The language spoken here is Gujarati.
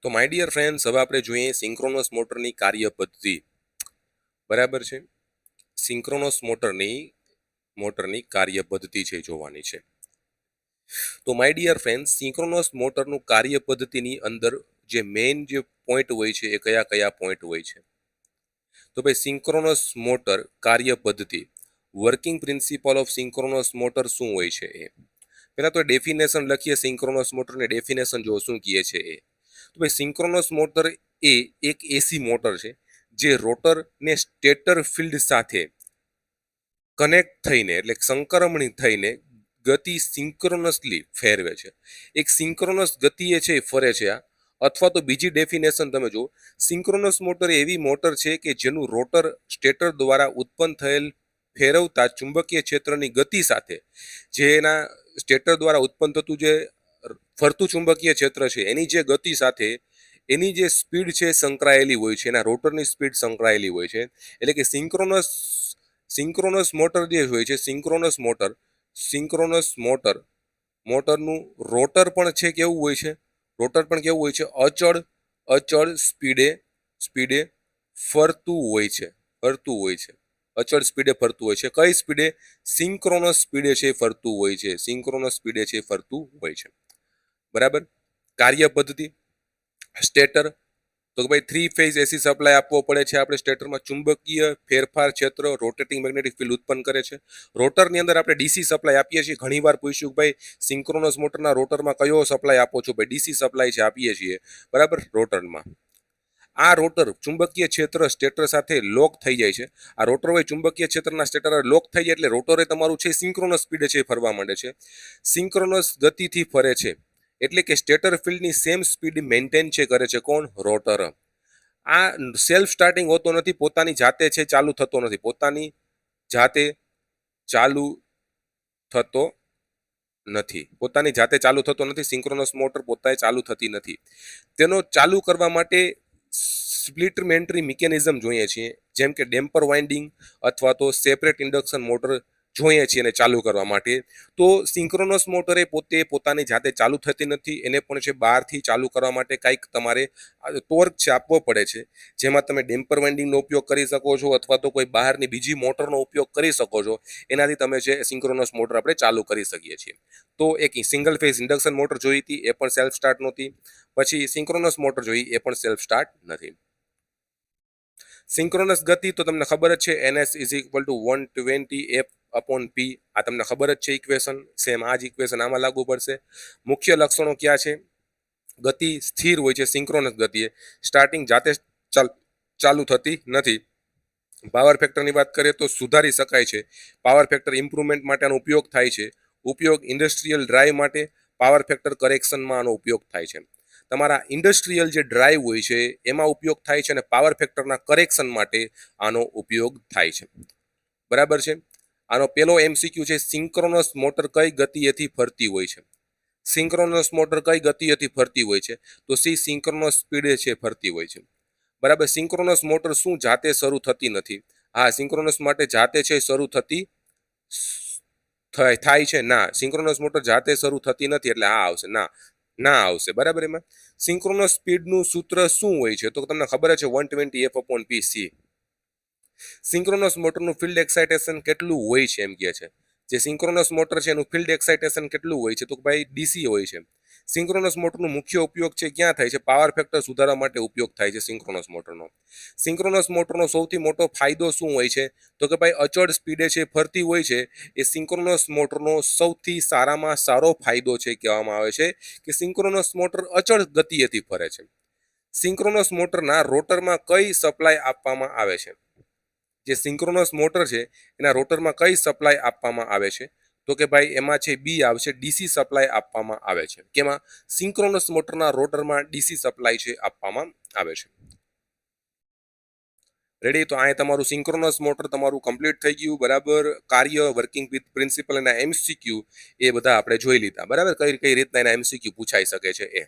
તો માય ડિયર ફ્રેન્ડ્સ, હવે આપણે જોઈએ સિંક્રોનસ મોટરની કાર્ય પદ્ધતિ. બરાબર છે. સિંક્રોનસ મોટરની કાર્ય પદ્ધતિ છે જોવાની છે. તો માય ડિયર ફ્રેન્ડ્સ, સિંક્રોનસ મોટરનું કાર્ય પદ્ધતિની અંદર જે મેઇન જે પોઈન્ટ હોય છે એ કયા કયા પોઈન્ટ હોય છે? તો ભાઈ, સિંક્રોનસ મોટર કાર્ય પદ્ધતિ, working principal of synchronous motor શું હોય છે એ પહેલા તો ડેફિનેશન લખીએ. સિંક્રોનસ મોટરની ડેફિનેશન જો શું કહે છે એ. તો ભાઈ, સિંક્રોનસ મોટર એ એક એસી મોટર છે જે રોટર ને સ્ટેટર ફિલ્ડ સાથે કનેક્ટ થઈને એટલે સંક્રમણિત થઈને ગતિ સિંક્રોનસલી ફેરવે છે. એક સિંક્રોનસ ગતિ એ છે એ ફરે છે આ. અથવા તો બીજી ડેફિનેશન તમે જો, સિંક્રોનસ મોટર એવી મોટર છે કે જેનું રોટર સ્ટેટર દ્વારા ઉત્પન્ન થયેલ ફેરવતા ચુંબકીય ક્ષેત્રની ગતિ સાથે જે એના સ્ટેટર દ્વારા ઉત્પન્ન થતું જે ફરતું ચુંબકીય ક્ષેત્ર છે એની જે ગતિ સાથે એની જે સ્પીડ છે સંકળાયેલી હોય છે, એના રોટરની સ્પીડ સંકળાયેલી હોય છે. એટલે કે સિંક્રોનસ મોટર જે હોય છે, સિંક્રોનસ મોટરનું રોટર પણ છે કેવું હોય છે? રોટર પણ કેવું હોય છે? અચળ સ્પીડે ફરતું હોય છે. અચળ સ્પીડે ફરતું હોય છે. કઈ સ્પીડે? સિંક્રોનસ સ્પીડે છે ફરતું હોય છે. બરાબર. કાર્ય પદ્ધતિ સ્ટેટર, તો ભાઈ 3 ફેઝ એસી સપ્લાય આપવો પડે છે આપણે સ્ટેટરમાં. ચુંબકીય ફેરફાર ક્ષેત્ર રોટેટિંગ મેગ્નેટિક ફિલ્ડ ઉત્પન્ન કરે છે. રોટરની અંદર આપણે ડીસી સપ્લાય આપીએ છીએ. ઘણીવાર પૂછ્યું ભાઈ, સિંક્રોનસ મોટરના રોટરમાં કયો સપ્લાય આપો છો? ભાઈ, ડીસી સપ્લાય છે આપીએ છીએ. બરાબર. રોટરમાં આ રોટર ચુંબકીય ક્ષેત્ર સ્ટેટર સાથે લોક થઈ જાય છે. આ રોટર હોય ચુંબકીય ક્ષેત્રના સ્ટેટર લોક થઈ જાય એટલે રોટરે તમારું છે સિંક્રોનસ સ્પીડે છે ફરવા માંડે છે. સિંક્રોનસ ગતિથી ફરે છે. એટલે કે સ્ટેટર ફિલ્ડની સેમ સ્પીડ મેન્ટેન છે કરે છે કોણ? રોટર. આ સેલ્ફ સ્ટાર્ટિંગ હોતો નથી, પોતાની જાતે છે ચાલુ થતો નથી. સિંક્રોનસ મોટર પોતાએ ચાલુ થતી નથી. તેનો ચાલુ કરવા માટે સ્પ્લિટમેન્ટરી મિકેનિઝમ જોઈએ છીએ, જેમ કે ડેમ્પર વાઇન્ડિંગ અથવા તો સેપરેટ ઇન્ડક્શન મોટર જોઈએ છીએ એને ચાલુ કરવા માટે. તો સિંક્રોનસ મોટર એ પોતાની જાતે ચાલુ થતી નથી. એને પણ છે બહારથી ચાલુ કરવા માટે કંઈક તમારે ટોર્ક છે આપવો પડે છે, જેમાં તમે ડેમ્પર વાઇન્ડિંગનો ઉપયોગ કરી શકો છો અથવા તો કોઈ બહારની બીજી મોટરનો ઉપયોગ કરી શકો છો. એનાથી તમે છે સિંક્રોનસ મોટર આપણે ચાલુ કરી શકીએ છીએ. તો એક સિંગલ ફેઝ ઇન્ડક્શન મોટર જોઈ હતી, એ પણ સેલ્ફ સ્ટાર્ટ નહોતી. પછી સિંક્રોનસ મોટર જોઈ, એ પણ સેલ્ફ સ્ટાર્ટ નથી. સિંક્રોનસ ગતિ તો તમને ખબર જ છે, NS = 120 F/P. આ તમને ખબર જ છે ઇક્વેશન. સેમ આ જ ઇક્વેશન આમાં લાગુ પડશે. મુખ્ય લક્ષણો ક્યાં છે? ગતિ સ્થિર હોય છે સિંક્રોનસ ગતિએ. સ્ટાર્ટિંગ જાતે ચાલુ થતી નથી. પાવર ફેક્ટરની વાત કરીએ તો સુધારી શકાય છે. પાવર ફેક્ટર ઇમ્પ્રુવમેન્ટ માટે આનો ઉપયોગ થાય છે. ઉપયોગ ઇન્ડસ્ટ્રીયલ ડ્રાઈવ માટે પાવર ફેક્ટર કરેક્શનમાં આનો ઉપયોગ થાય છે. તમારા ઇન્ડસ્ટ્રીયલ જે ડ્રાઈવ હોય છે એમાં ઉપયોગ થાય છે અને પાવર ફેક્ટરના કરેક્શન માટે આનો ઉપયોગ થાય છે. બરાબર છે. આનો પેલો MCQ છે, સિંક્રોનસ મોટર કઈ ગતિએથી ફરતી હોય છે? સિંક્રોનસ મોટર કઈ ગતિએથી ફરતી હોય છે? તો સિંક્રોનસ સ્પીડે છે ફરતી હોય છે. બરાબર. સિંક્રોનસ મોટર શું જાતે શરૂ થતી નથી? હા, સિંક્રોનસ માટે જાતે છે શરૂ થતી થાય છે ના. સિંક્રોનસ મોટર જાતે શરૂ થતી નથી એટલે આ આવશે ના આવશે. બરાબર. એમાં સિંક્રોનસ સ્પીડનું સૂત્ર શું હોય છે? તો તમને ખબર છે 120 F/P. સિંક્રોનસ મોટરનું ફિલ્ડ એક્સાઇટેશન કેટલું હોય છે એમ કહે છે. જે સિંક્રોનસ મોટર છે એનું ફિલ્ડ એક્સાઇટેશન કેટલું હોય છે? તો ભાઈ DC હોય છે. સિંક્રોનસ મોટરનો મુખ્ય ઉપયોગ છે ક્યાં થાય છે? પાવર ફેક્ટર સુધારવા માટે ઉપયોગ થાય છે સિંક્રોનસ મોટરનો. સિંક્રોનસ મોટરનો સૌથી મોટો ફાયદો શું હોય છે? તો કે ભાઈ, અચળ સ્પીડે છે ફરતી હોય છે. એ સિંક્રોનસ મોટરનો સૌથી સારામાં સારો ફાયદો છે. કહેવામાં આવે છે કે સિંક્રોનસ મોટર અચળ ગતિએથી ફરે છે. સિંક્રોનસ મોટરના રોટરમાં કઈ સપ્લાય આપવામાં આવે છે? જે સિંક્રોનસ મોટર છે એના રોટરમાં કઈ સપ્લાય આપવામાં આવે છે? તો કે ભાઈ, એમાં છે B આવશે, DC સપ્લાય આપવામાં આવે છે. કેમાં? સિંક્રોનસ મોટરના રોટરમાં DC સપ્લાય છે આપવામાં આવે છે. રેડી. તો આ તમારું સિંક્રોનસ મોટર તમારું કમ્પ્લીટ થઈ ગયું. બરાબર. કાર્ય, વર્કિંગ વિથ પ્રિન્સિપલ, એના MCQ એ બધા આપણે જોઈ લીધા. બરાબર. કઈ રીતના એના MCQ પૂછાઈ શકે છે એ.